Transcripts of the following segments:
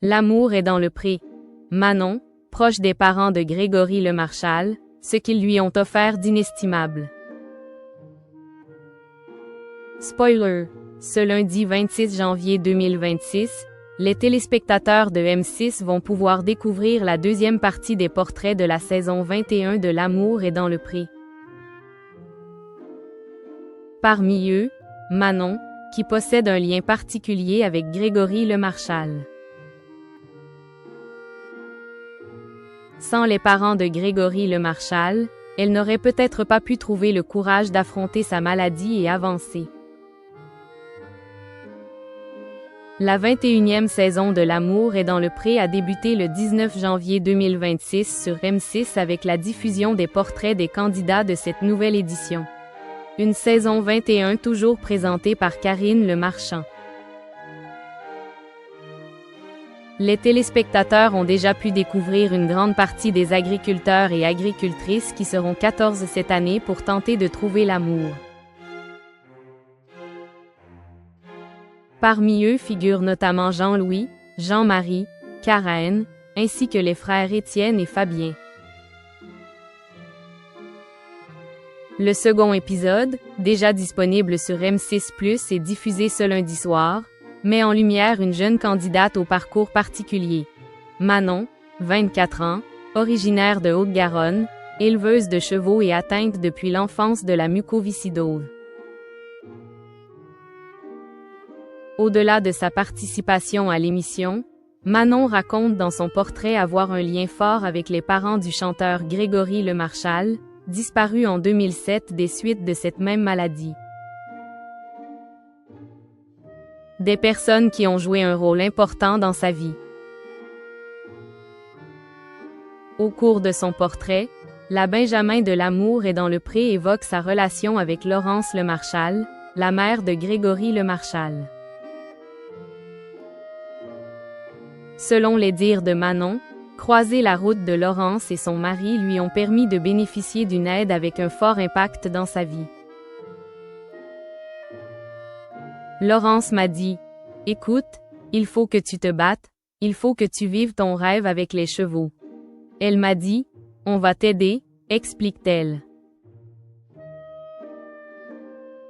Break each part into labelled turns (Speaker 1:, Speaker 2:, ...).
Speaker 1: L'amour est dans le pré. Manon, proche des parents de Grégory Lemarchal, ce qu'ils lui ont offert d'inestimable. Spoiler! Ce lundi 26 janvier 2026, les téléspectateurs de M6 vont pouvoir découvrir la deuxième partie des portraits de la saison 21 de L'amour est dans le pré. Parmi eux, Manon, qui possède un lien particulier avec Grégory Lemarchal. Sans les parents de Grégory Lemarchal, elle n'aurait peut-être pas pu trouver le courage d'affronter sa maladie et avancer. La 21e saison de L'amour est dans le pré a débuté le 19 janvier 2026 sur M6 avec la diffusion des portraits des candidats de cette nouvelle édition. Une saison 21 toujours présentée par Karine Le Marchand. Les téléspectateurs ont déjà pu découvrir une grande partie des agriculteurs et agricultrices qui seront 14 cette année pour tenter de trouver l'amour. Parmi eux figurent notamment Jean-Louis, Jean-Marie, Karen, ainsi que les frères Étienne et Fabien. Le second épisode, déjà disponible sur M6+, est diffusé ce lundi soir, met en lumière une jeune candidate au parcours particulier. Manon, 24 ans, originaire de Haute-Garonne, éleveuse de chevaux et atteinte depuis l'enfance de la mucoviscidose. Au-delà de sa participation à l'émission, Manon raconte dans son portrait avoir un lien fort avec les parents du chanteur Grégory Lemarchal, disparu en 2007 des suites de cette même maladie. Des personnes qui ont joué un rôle important dans sa vie. Au cours de son portrait, la Benjamin de L'amour est dans le pré évoque sa relation avec Laurence Lemarchal, la mère de Grégory Lemarchal. Selon les dires de Manon, croiser la route de Laurence et son mari lui ont permis de bénéficier d'une aide avec un fort impact dans sa vie. Laurence m'a dit, « Écoute, il faut que tu te battes, il faut que tu vives ton rêve avec les chevaux. » Elle m'a dit, « On va t'aider », explique-t-elle.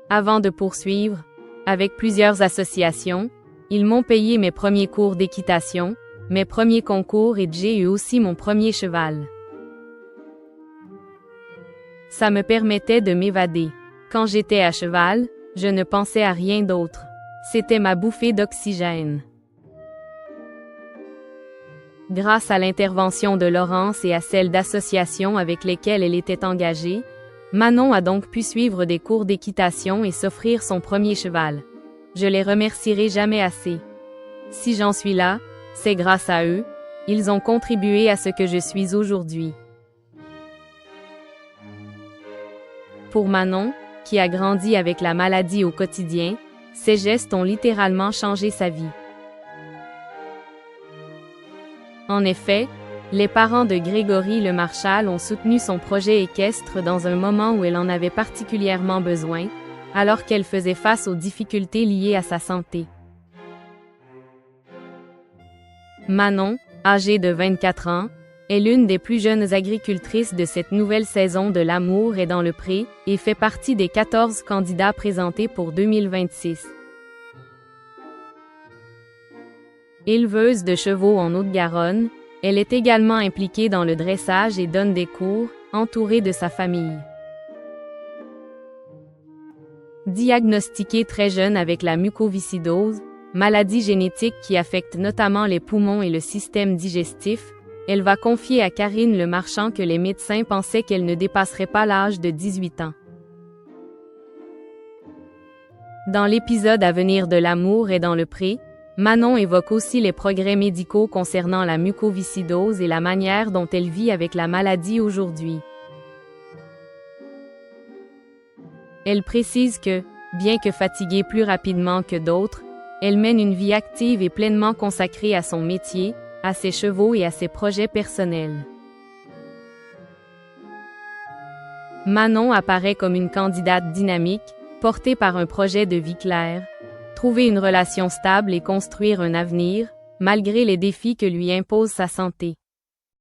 Speaker 1: Avant de poursuivre, avec plusieurs associations, ils m'ont payé mes premiers cours d'équitation, mes premiers concours et j'ai eu aussi mon premier cheval. Ça me permettait de m'évader. Quand j'étais à cheval, je ne pensais à rien d'autre. C'était ma bouffée d'oxygène. Grâce à l'intervention de Laurence et à celle d'associations avec lesquelles elle était engagée, Manon a donc pu suivre des cours d'équitation et s'offrir son premier cheval. Je les remercierai jamais assez. Si j'en suis là, c'est grâce à eux, ils ont contribué à ce que je suis aujourd'hui. Pour Manon, qui a grandi avec la maladie au quotidien, ces gestes ont littéralement changé sa vie. En effet, les parents de Grégory Lemarchal ont soutenu son projet équestre dans un moment où elle en avait particulièrement besoin, alors qu'elle faisait face aux difficultés liées à sa santé. Manon, âgée de 24 ans, est l'une des plus jeunes agricultrices de cette nouvelle saison de L'amour est dans le pré et fait partie des 14 candidats présentés pour 2026. Éleveuse de chevaux en Haute-Garonne, elle est également impliquée dans le dressage et donne des cours, entourée de sa famille. Diagnostiquée très jeune avec la mucoviscidose, maladie génétique qui affecte notamment les poumons et le système digestif, elle va confier à Karine Le Marchand que les médecins pensaient qu'elle ne dépasserait pas l'âge de 18 ans. Dans l'épisode à venir de L'amour est dans le pré, Manon évoque aussi les progrès médicaux concernant la mucoviscidose et la manière dont elle vit avec la maladie aujourd'hui. Elle précise que, bien que fatiguée plus rapidement que d'autres, elle mène une vie active et pleinement consacrée à son métier, à ses chevaux et à ses projets personnels. Manon apparaît comme une candidate dynamique, portée par un projet de vie clair, trouver une relation stable et construire un avenir, malgré les défis que lui impose sa santé.